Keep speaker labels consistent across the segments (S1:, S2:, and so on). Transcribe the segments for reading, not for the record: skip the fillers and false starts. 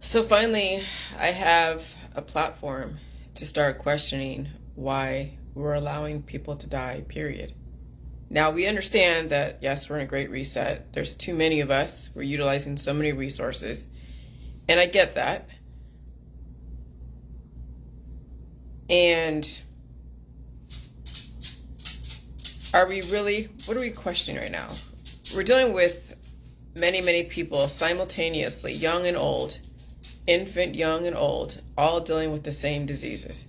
S1: So finally, I have a platform to start questioning why we're allowing people to die, period. Now, we understand that, yes, we're in a great reset. There's too many of us. We're utilizing so many resources. And I get that. And what are we questioning right now? We're dealing with many, many people simultaneously, young and old, infant, young, and old, all dealing with the same diseases.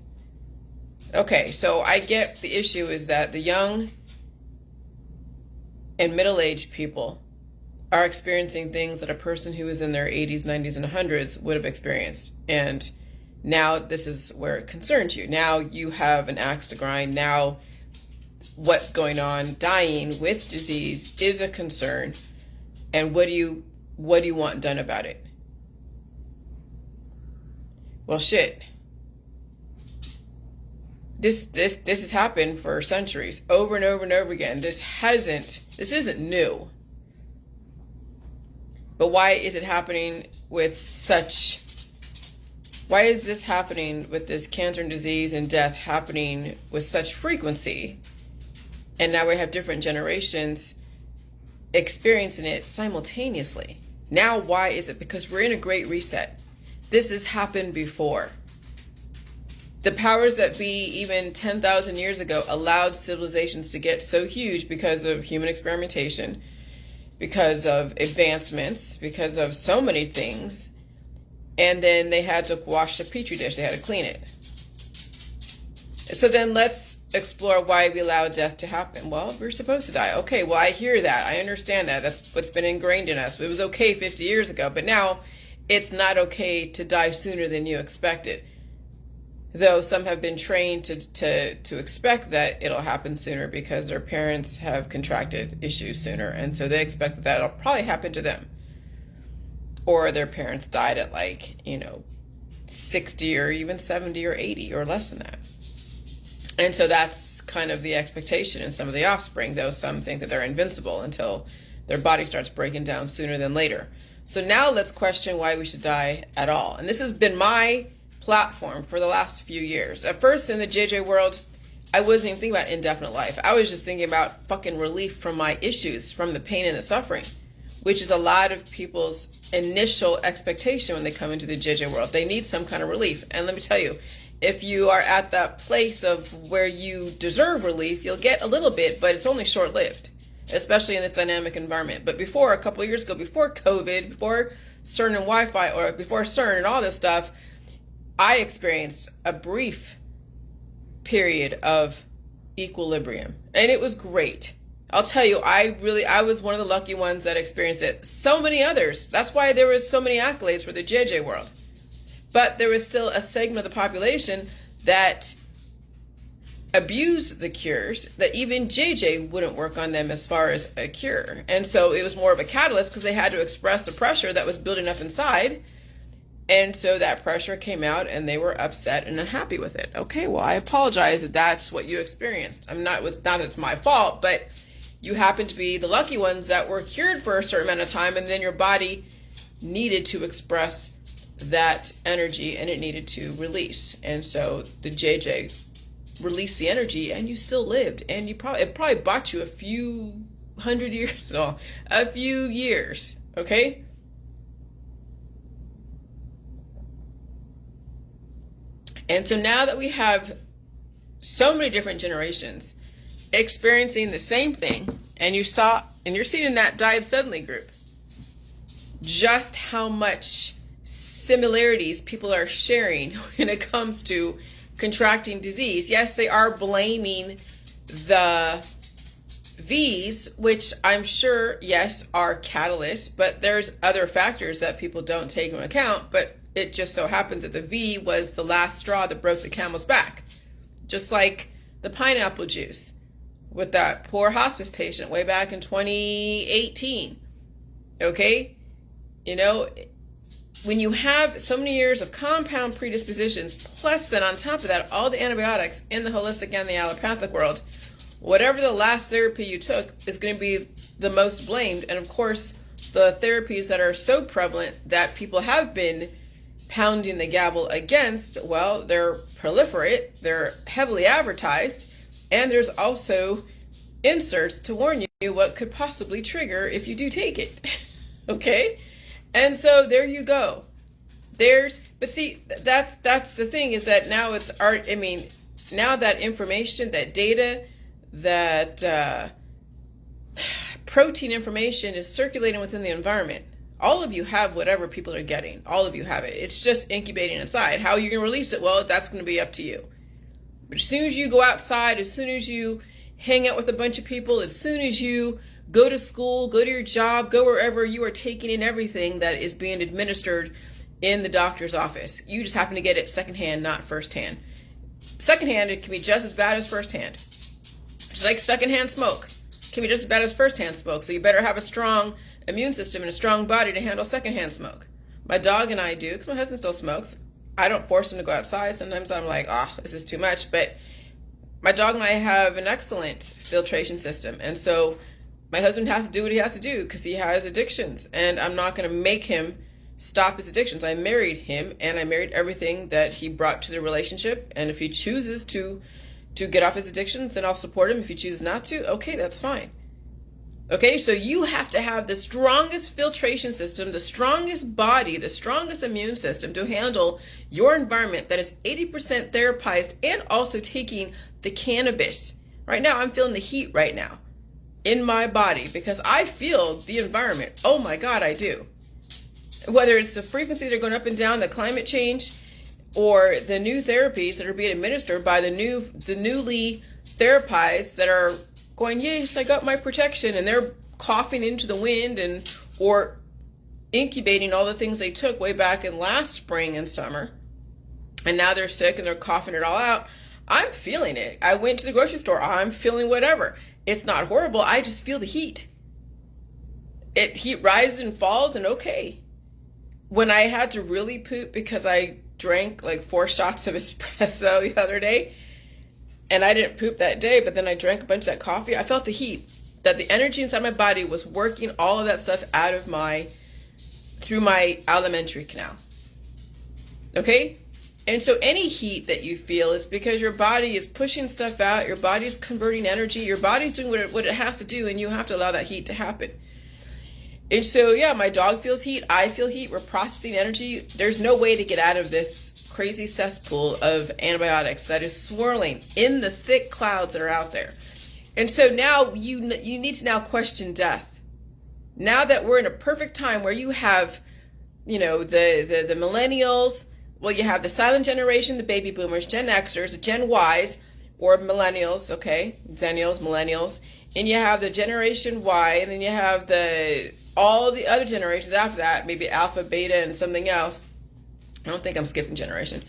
S1: Okay, so I get the issue is that the young and middle-aged people are experiencing things that a person who was in their 80s, 90s, and 100s would have experienced. And now this is where it concerns you. Now you have an axe to grind. Now what's going on, dying with disease, is a concern. And what do you want done about it? Well, shit. This has happened for centuries, over and over and over again. This isn't new. But why is it happening why is this happening with this cancer and disease and death happening with such frequency? And now we have different generations experiencing it simultaneously. Now, why is it? Because we're in a great reset. This has happened before. The powers that be, even 10,000 years ago, allowed civilizations to get so huge because of human experimentation, because of advancements, because of so many things. And then they had to wash the petri dish. They had to clean it. So then let's explore why we allow death to happen. Well, we're supposed to die. Okay, well, I hear that. I understand that. That's what's been ingrained in us. It was okay 50 years ago, but now it's not okay to die sooner than you expected. Though some have been trained to expect that it'll happen sooner because their parents have contracted issues sooner. And so they expect that it'll probably happen to them. Or their parents died at 60 or even 70 or 80 or less than that. And so that's kind of the expectation in some of the offspring, though some think that they're invincible until their body starts breaking down sooner than later. So now let's question why we should die at all. And this has been my platform for the last few years. At first in the JJ world, I wasn't even thinking about indefinite life. I was just thinking about fucking relief from my issues, from the pain and the suffering, which is a lot of people's initial expectation when they come into the JJ world. They need some kind of relief. And let me tell you, if you are at that place of where you deserve relief, you'll get a little bit, but it's only short-lived, especially in this dynamic environment. But before, a couple of years ago, before COVID, before CERN and Wi-Fi, or before CERN and all this stuff, I experienced a brief period of equilibrium, and it was great. I'll tell you, I was one of the lucky ones that experienced it. So many others. That's why there was so many accolades for the JJ world. But there was still a segment of the population that abused the cures, that even JJ wouldn't work on them as far as a cure. And so it was more of a catalyst because they had to express the pressure that was building up inside. And so that pressure came out and they were upset and unhappy with it. Okay, well, I apologize that that's what you experienced. It's not that it's my fault, but you happen to be the lucky ones that were cured for a certain amount of time, and then your body needed to express that energy and it needed to release. And so the JJ released the energy and you still lived. And it probably bought you a few hundred years, no, a few years, okay? And so now that we have so many different generations experiencing the same thing, and you're seeing in that died suddenly group just how much similarities people are sharing when it comes to contracting disease. Yes, they are blaming the V's, which I'm sure, yes, are catalysts, but there's other factors that people don't take into account. But it just so happens that the V was the last straw that broke the camel's back. Just like the pineapple juice with that poor hospice patient way back in 2018. Okay? When you have so many years of compound predispositions, plus then on top of that, all the antibiotics in the holistic and the allopathic world, whatever the last therapy you took is going to be the most blamed. And of course, the therapies that are so prevalent that people have been pounding the gavel against, well, they're proliferate, they're heavily advertised, and there's also inserts to warn you what could possibly trigger if you do take it. Okay? And so there you go. But see, that's the thing, is that now it's art. I mean, now that information, that data, that protein information is circulating within the environment. All of you have whatever people are getting. All of you have it. It's just incubating inside. How you're going to release it, well, that's going to be up to you. But as soon as you go outside, as soon as you hang out with a bunch of people, as soon as you go to school, go to your job, go wherever, you are taking in everything that is being administered in the doctor's office. You just happen to get it secondhand, not firsthand. Secondhand, it can be just as bad as firsthand. Just like secondhand smoke can be just as bad as firsthand smoke. So you better have a strong immune system and a strong body to handle secondhand smoke. My dog and I do, because my husband still smokes. I don't force him to go outside. Sometimes I'm like, this is too much. But my dog and I have an excellent filtration system. And so my husband has to do what he has to do because he has addictions. And I'm not going to make him stop his addictions. I married him, and I married everything that he brought to the relationship. And if he chooses to get off his addictions, then I'll support him. If he chooses not to, okay, that's fine. Okay, so you have to have the strongest filtration system, the strongest body, the strongest immune system to handle your environment that is 80% therapized and also taking the cannabis. Right now, I'm feeling the heat right now in my body because I feel the environment. Oh my God, I do. Whether it's the frequencies that are going up and down, the climate change, or the new therapies that are being administered by the newly therapized that are going, yes, I got my protection, and they're coughing into the wind or incubating all the things they took way back in last spring and summer, and now they're sick and they're coughing it all out. I'm feeling it. I went to the grocery store. I'm feeling whatever. It's not horrible. I just feel the heat. Heat rises and falls, and okay. When I had to really poop because I drank like 4 shots of espresso the other day, and I didn't poop that day, but then I drank a bunch of that coffee, I felt the heat, that the energy inside my body was working all of that stuff through my alimentary canal. Okay? And so any heat that you feel is because your body is pushing stuff out, your body's converting energy, your body's doing what it has to do, and you have to allow that heat to happen. And so, yeah, my dog feels heat, I feel heat, we're processing energy. There's no way to get out of this crazy cesspool of antibiotics that is swirling in the thick clouds that are out there. And so now you need to now question death. Now that we're in a perfect time where you have, the millennials, well, you have the silent generation, the baby boomers, Gen Xers, the Gen Ys, or millennials, okay, Zennials, millennials, and you have the Generation Y, and then you have all the other generations after that, maybe Alpha, Beta, and something else. I don't think I'm skipping generation.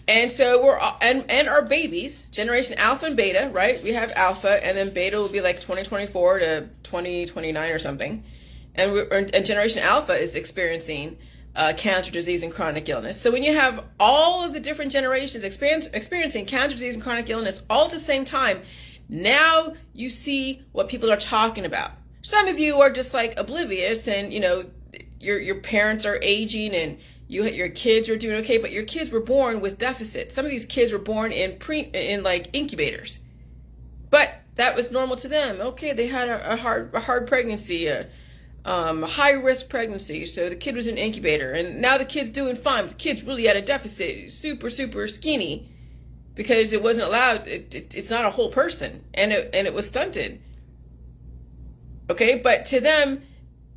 S1: And so we're and our babies, generation Alpha and Beta, right? We have Alpha, and then Beta will be like 2024 to 2029 or something. And generation Alpha is experiencing cancer, disease, and chronic illness. So when you have all of the different generations experiencing cancer, disease, and chronic illness all at the same time, now you see what people are talking about. Some of you are just like oblivious, and your parents are aging, and your kids are doing okay, but your kids were born with deficits. Some of these kids were born in incubators, but that was normal to them. Okay, they had a hard pregnancy, a high risk pregnancy, so the kid was in an incubator, and now the kid's doing fine. But the kid's really at a deficit, super skinny, because it wasn't allowed. It's not a whole person, and it was stunted. Okay, but to them,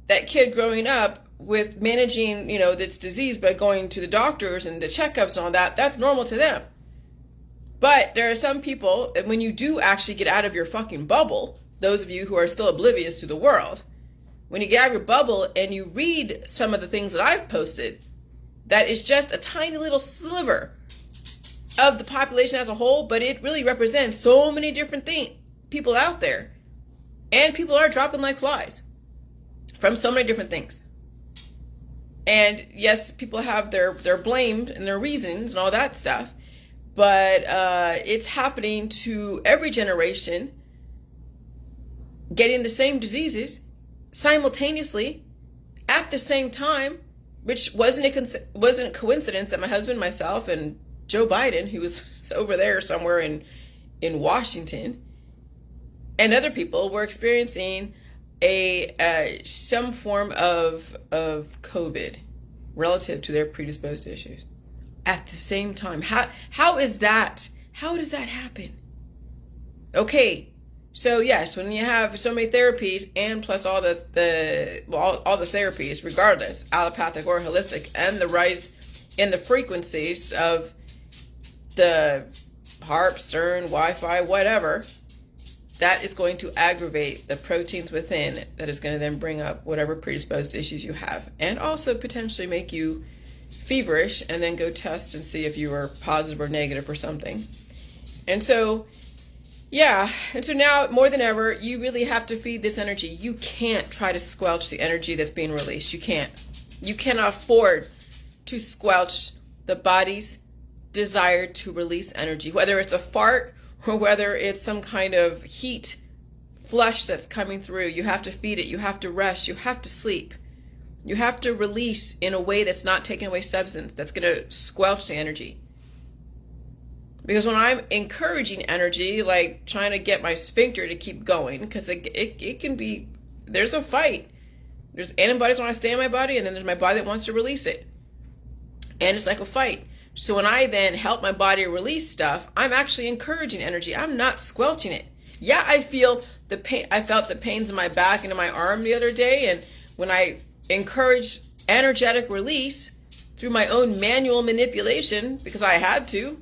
S1: that kid growing up with managing, this disease by going to the doctors and the checkups and all that, that's normal to them. But there are some people, when you do actually get out of your fucking bubble, those of you who are still oblivious to the world, when you get out of your bubble and you read some of the things that I've posted, that is just a tiny little sliver of the population as a whole, but it really represents so many different people out there. And people are dropping like flies from so many different things. And yes, people have their blamed and their reasons and all that stuff, but it's happening to every generation, getting the same diseases simultaneously at the same time, which wasn't a coincidence that my husband, myself, and Joe Biden, who was over there somewhere in Washington, and other people were experiencing some form of COVID relative to their predisposed issues at the same time. How is that? How does that happen? Okay, so yes, when you have so many therapies and plus all the therapies, regardless, allopathic or holistic, and the rise in the frequencies of the HAARP, CERN, Wi-Fi, whatever, that is going to aggravate the proteins within, that is going to then bring up whatever predisposed issues you have, and also potentially make you feverish, and then go test and see if you are positive or negative for something. And so, yeah, and so now more than ever, you really have to feed this energy. You can't try to squelch the energy that's being released. You can't. You cannot afford to squelch the body's desire to release energy, whether it's a fart or whether it's some kind of heat flush that's coming through. You have to feed it. You have to rest. You have to sleep. You have to release in a way that's not taking away substance, that's going to squelch the energy. Because when I'm encouraging energy, like trying to get my sphincter to keep going, because it can be, there's a fight. There's antibodies want to stay in my body, and then there's my body that wants to release it. And it's like a fight. So when I then help my body release stuff, I'm actually encouraging energy. I'm not squelching it. Yeah, I feel the pain. I felt the pains in my back and in my arm the other day, and when I encouraged energetic release through my own manual manipulation, because I had to.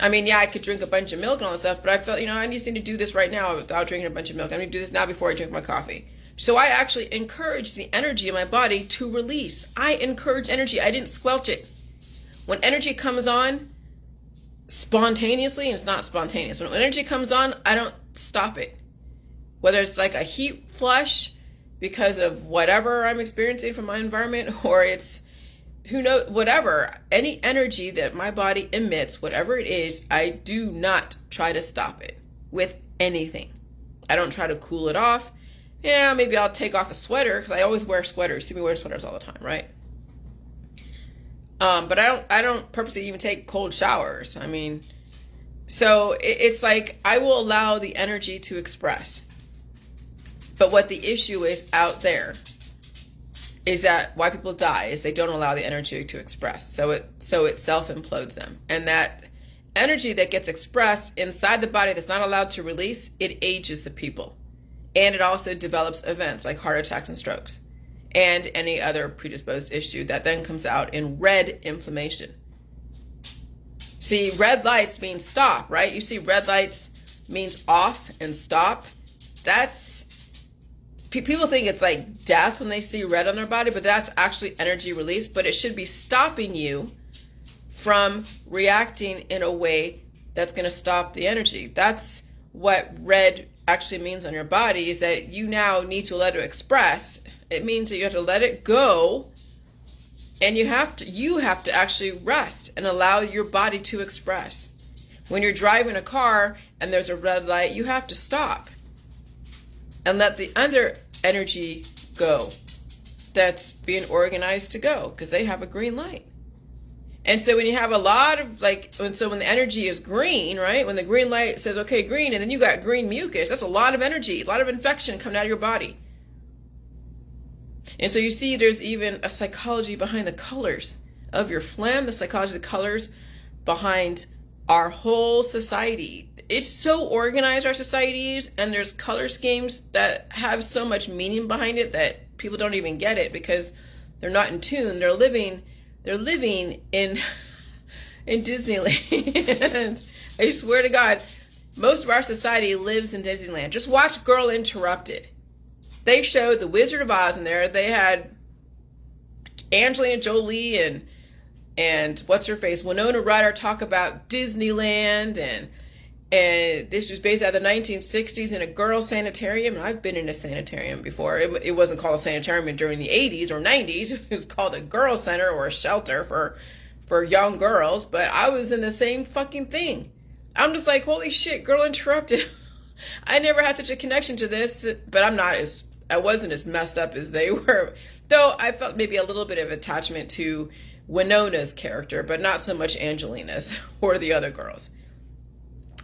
S1: I mean, yeah, I could drink a bunch of milk and all that stuff, but I felt, I just need to do this right now without drinking a bunch of milk. I need to do this now before I drink my coffee. So I actually encouraged the energy in my body to release. I encouraged energy. I didn't squelch it. When energy comes on spontaneously, and it's not spontaneous, when energy comes on, I don't stop it. Whether it's like a heat flush because of whatever I'm experiencing from my environment, or it's, who knows, whatever, any energy that my body emits, whatever it is, I do not try to stop it with anything. I don't try to cool it off. Yeah, maybe I'll take off a sweater, because I always wear sweaters. You see me wear sweaters all the time, right? But I don't purposely even take cold showers. I mean, so it's like I will allow the energy to express. But what the issue is out there is that why people die is they don't allow the energy to express. So it self-implodes them. And that energy that gets expressed inside the body that's not allowed to release, it ages the people. And it also develops events like heart attacks and strokes and any other predisposed issue that then comes out in red inflammation. See, red lights mean stop, right? You see red lights means off and stop. That's, people think it's like death when they see red on their body, but that's actually energy release. But it should be stopping you from reacting in a way that's going to stop the energy. That's what red actually means on your body, is that you now need to let it express. It means that you have to let it go, and you have to actually rest and allow your body to express. When you're driving a car and there's a red light, you have to stop and let the other energy go that's being organized to go, because they have a green light. And so when you have a lot of when the energy is green, right? When the green light says, okay, green, and then you got green mucus, that's a lot of energy, a lot of infection coming out of your body. And so you see there's even a psychology behind the colors of your phlegm, the psychology of the colors behind our whole society. It's so organized, our societies, and there's color schemes that have so much meaning behind it that people don't even get it, because they're not in tune. They're living in Disneyland. I swear to God, most of our society lives in Disneyland. Just watch Girl Interrupted. They showed the Wizard of Oz in there. They had Angelina Jolie and what's her face, Winona Ryder, talk about Disneyland, and this was based out of the 1960s in a girls' sanitarium. And I've been in a sanitarium before. It wasn't called a sanitarium during the 80s or 90s. It was called a girls' center or a shelter for young girls. But I was in the same fucking thing. I'm just like, holy shit, Girl Interrupted. I never had such a connection to this, but I wasn't as messed up as they were. Though I felt maybe a little bit of attachment to Winona's character, but not so much Angelina's or the other girls.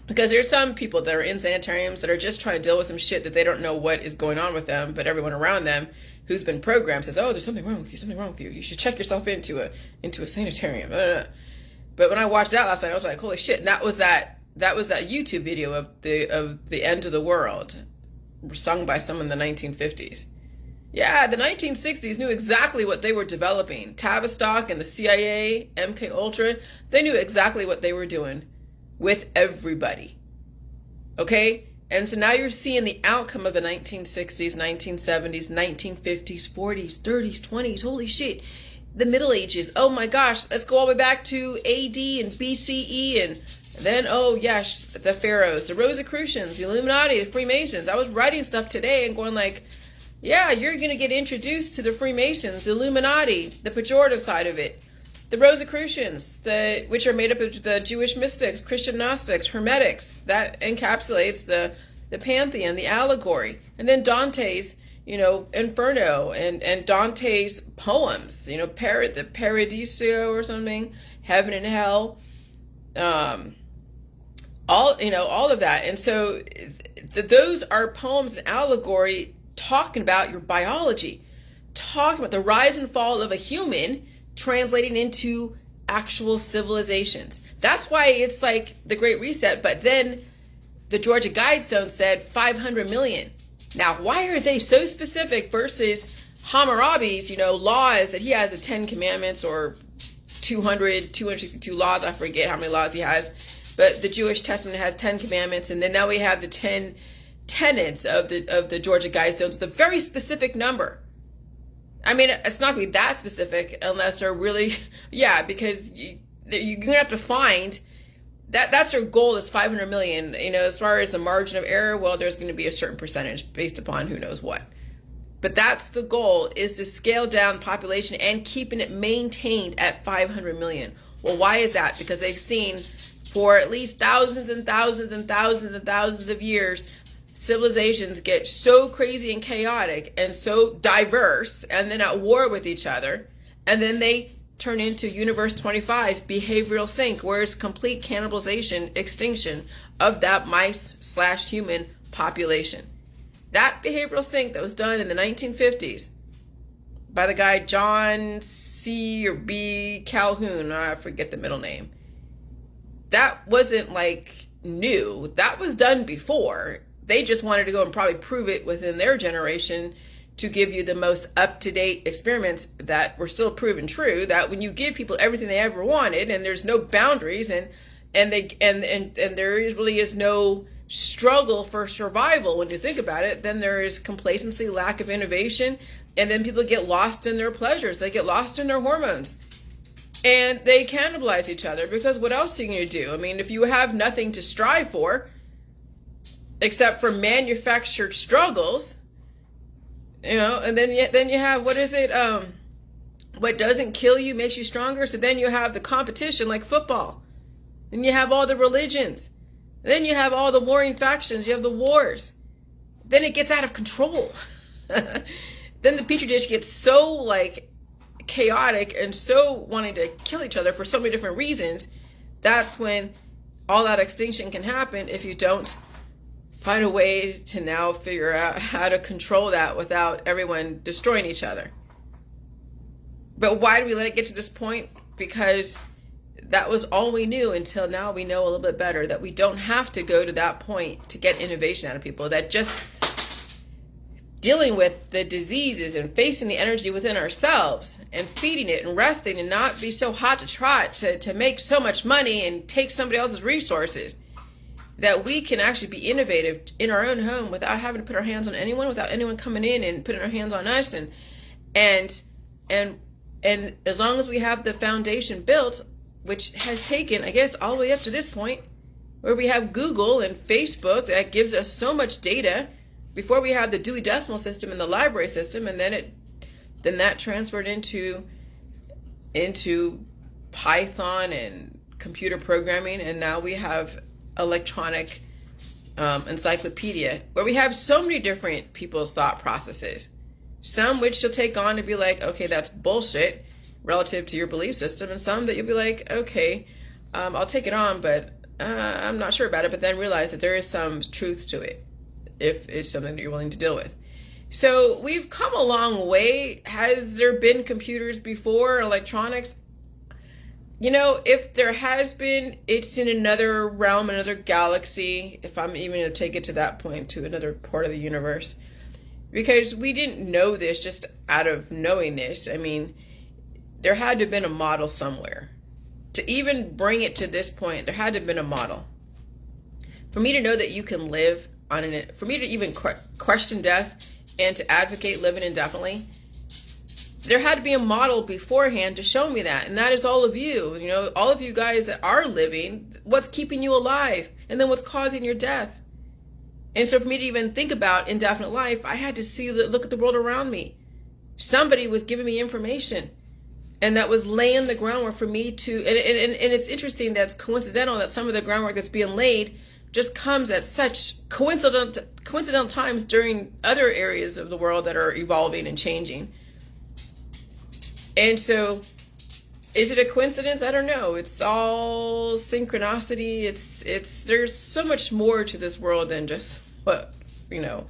S1: Because there's some people that are in sanitariums that are just trying to deal with some shit that they don't know what is going on with them, but everyone around them who's been programmed says, oh, there's something wrong with you, something wrong with you. You should check yourself into a sanitarium. But when I watched that last night, I was like, holy shit. And that was that YouTube video of the end of the world sung by someone in the 1950s. Yeah, the 1960s knew exactly what they were developing. Tavistock and the CIA, MK Ultra, they knew exactly what they were doing with everybody. Okay? And so now you're seeing the outcome of the 1960s, 1970s, 1950s, 40s, 30s, 20s. Holy shit. The Middle Ages. Oh my gosh. Let's go all the way back to AD and BCE and then, oh yes, the Pharaohs, the Rosicrucians, the Illuminati, the Freemasons. I was writing stuff today and going like, yeah, you're going to get introduced to the Freemasons, the Illuminati, the pejorative side of it. The Rosicrucians, which are made up of the Jewish mystics, Christian Gnostics, Hermetics, that encapsulates the pantheon, the allegory. And then Dante's, Inferno and Dante's poems, the Paradiso or something, Heaven and Hell, all of that. And so those are poems and allegory talking about your biology, talking about the rise and fall of a human translating into actual civilizations. That's why it's like the Great Reset, but then the Georgia Guidestone said 500 million. Now, why are they so specific versus Hammurabi's, laws that he has the 10 commandments or 262 laws, I forget how many laws he has, but the Jewish Testament has 10 commandments, and then now we have the 10 tenets of the Georgia Guidestone. It's a very specific number. I mean, it's not going to be that specific unless they're really, because you're going to have to find that's their goal is 500 million. As far as the margin of error, well, there's going to be a certain percentage based upon who knows what. But that's the goal, is to scale down population and keeping it maintained at 500 million. Well, why is that? Because they've seen for at least thousands and thousands and thousands and thousands of years, civilizations get so crazy and chaotic and so diverse and then at war with each other, and then they turn into Universe 25, behavioral sink, where it's complete cannibalization, extinction of that mice/human population. That behavioral sink that was done in the 1950s by the guy John C. or B. Calhoun, I forget the middle name, that wasn't like new. That was done before. They just wanted to go and probably prove it within their generation to give you the most up-to-date experiments that were still proven true, that when you give people everything they ever wanted and there's no boundaries and there really is no struggle for survival when you think about it, then there is complacency, lack of innovation, and then people get lost in their pleasures. They get lost in their hormones. And they cannibalize each other, because what else are you going to do? I mean, if you have nothing to strive for except for manufactured struggles, and then you have, what is it? What doesn't kill you makes you stronger. So then you have the competition like football. Then you have all the religions. Then you have all the warring factions. You have the wars. Then it gets out of control. Then the petri dish gets so like chaotic and so wanting to kill each other for so many different reasons. That's when all that extinction can happen, if you don't find a way to now figure out how to control that without everyone destroying each other. But why do we let it get to this point? Because that was all we knew until now we know a little bit better, that we don't have to go to that point to get innovation out of people, that just dealing with the diseases and facing the energy within ourselves and feeding it and resting and not be so hot to trot to make so much money and take somebody else's resources, that we can actually be innovative in our own home without having to put our hands on anyone, without anyone coming in and putting our hands on us. And as long as we have the foundation built, which has taken, I guess, all the way up to this point, where we have Google and Facebook that gives us so much data, before we have the Dewey Decimal System and the library system, and then that transferred into Python and computer programming, and now we have electronic encyclopedia, where we have so many different people's thought processes, Some which you'll take on and be like, okay, that's bullshit relative to your belief system, and some that you'll be like, okay, I'll take it on, but I'm not sure about it, but then realize that there is some truth to it if it's something that you're willing to deal with. So we've come a long way. Has there been computers before, electronics? You know, if there has been, it's in another realm, another galaxy, if I'm even going to take it to that point, to another part of the universe. Because we didn't know this just out of knowing this. I mean, there had to have been a model somewhere. To even bring it to this point, there had to have been a model. For me to know that you can live on it, for me to even question death and to advocate living indefinitely, there had to be a model beforehand to show me that. And that is all of you. You know, all of you guys that are living, what's keeping you alive, and then what's causing your death. And so for me to even think about indefinite life, I had to look at the world around me. Somebody was giving me information, and that was laying the groundwork for me to, and it's interesting that's coincidental that some of the groundwork that's being laid just comes at such coincidental times during other areas of the world that are evolving and changing. And so, is it a coincidence? I don't know. It's all synchronicity. There's so much more to this world than just what, you know,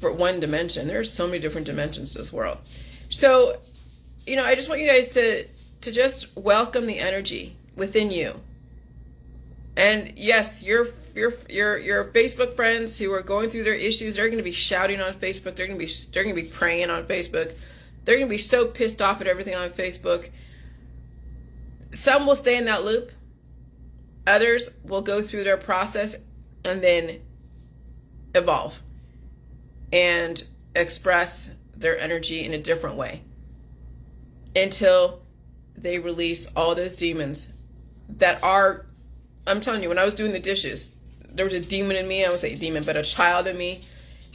S1: for one dimension. There's so many different dimensions to this world. So, you know, I just want you guys to just welcome the energy within you. And yes, your Facebook friends who are going through their issues, they're going to be shouting on Facebook. They're going to be praying on Facebook. They're going to be so pissed off at everything on Facebook. Some will stay in that loop. Others will go through their process and then evolve and express their energy in a different way until they release all those demons that are, I'm telling you, when I was doing the dishes, there was a demon in me. I won't say demon, but a child in me.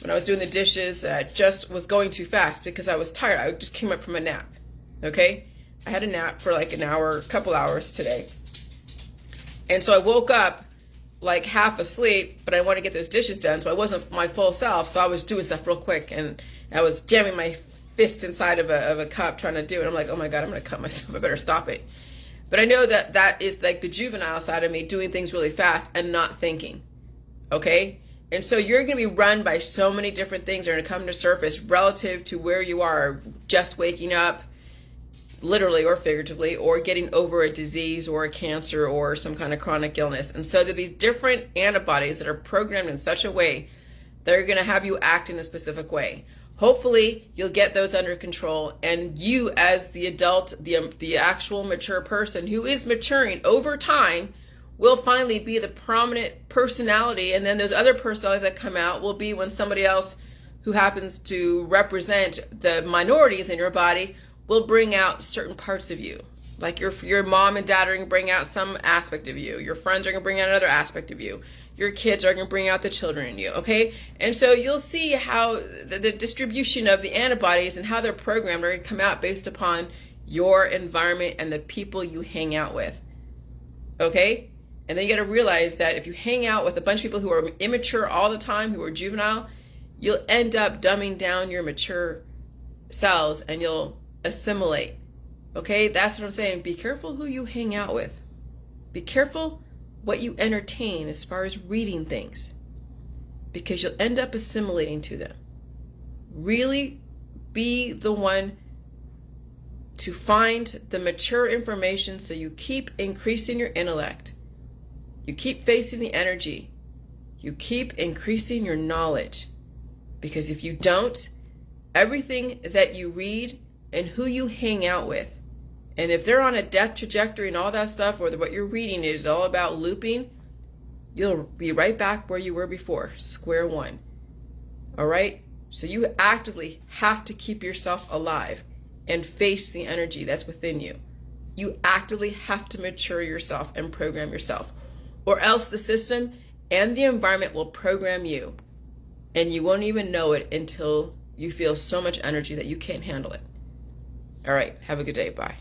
S1: When I was doing the dishes, I just was going too fast because I was tired. I just came up from a nap, okay? I had a nap for like an hour, couple hours today. And so I woke up like half asleep, but I wanted to get those dishes done, so I wasn't my full self, so I was doing stuff real quick, and I was jamming my fist inside of a cup trying to do it. I'm like, oh my God, I'm going to cut myself. I better stop it. But I know that is like the juvenile side of me, doing things really fast and not thinking, okay? And so you're going to be run by so many different things that are going to come to surface relative to where you are just waking up, literally or figuratively, or getting over a disease or a cancer or some kind of chronic illness. And so there'll be different antibodies that are programmed in such a way that are going to have you act in a specific way. Hopefully you'll get those under control, and you as the adult, the actual mature person who is maturing over time, will finally be the prominent personality, and then those other personalities that come out will be when somebody else who happens to represent the minorities in your body will bring out certain parts of you. Like your mom and dad are going to bring out some aspect of you. Your friends are going to bring out another aspect of you. Your kids are going to bring out the children in you, okay? And so you'll see how the distribution of the antibodies and how they're programmed are going to come out based upon your environment and the people you hang out with, okay? And then you got to realize that if you hang out with a bunch of people who are immature all the time, who are juvenile, you'll end up dumbing down your mature selves and you'll assimilate. Okay, that's what I'm saying. Be careful who you hang out with. Be careful what you entertain as far as reading things, because you'll end up assimilating to them. Really be the one to find the mature information so you keep increasing your intellect. You keep facing the energy. You keep increasing your knowledge. Because if you don't, everything that you read and who you hang out with, and if they're on a death trajectory and all that stuff, or what you're reading is all about looping, you'll be right back where you were before, square one. All right? So you actively have to keep yourself alive and face the energy that's within you. You actively have to mature yourself and program yourself, or else the system and the environment will program you, and you won't even know it until you feel so much energy that you can't handle it. All right, have a good day. Bye.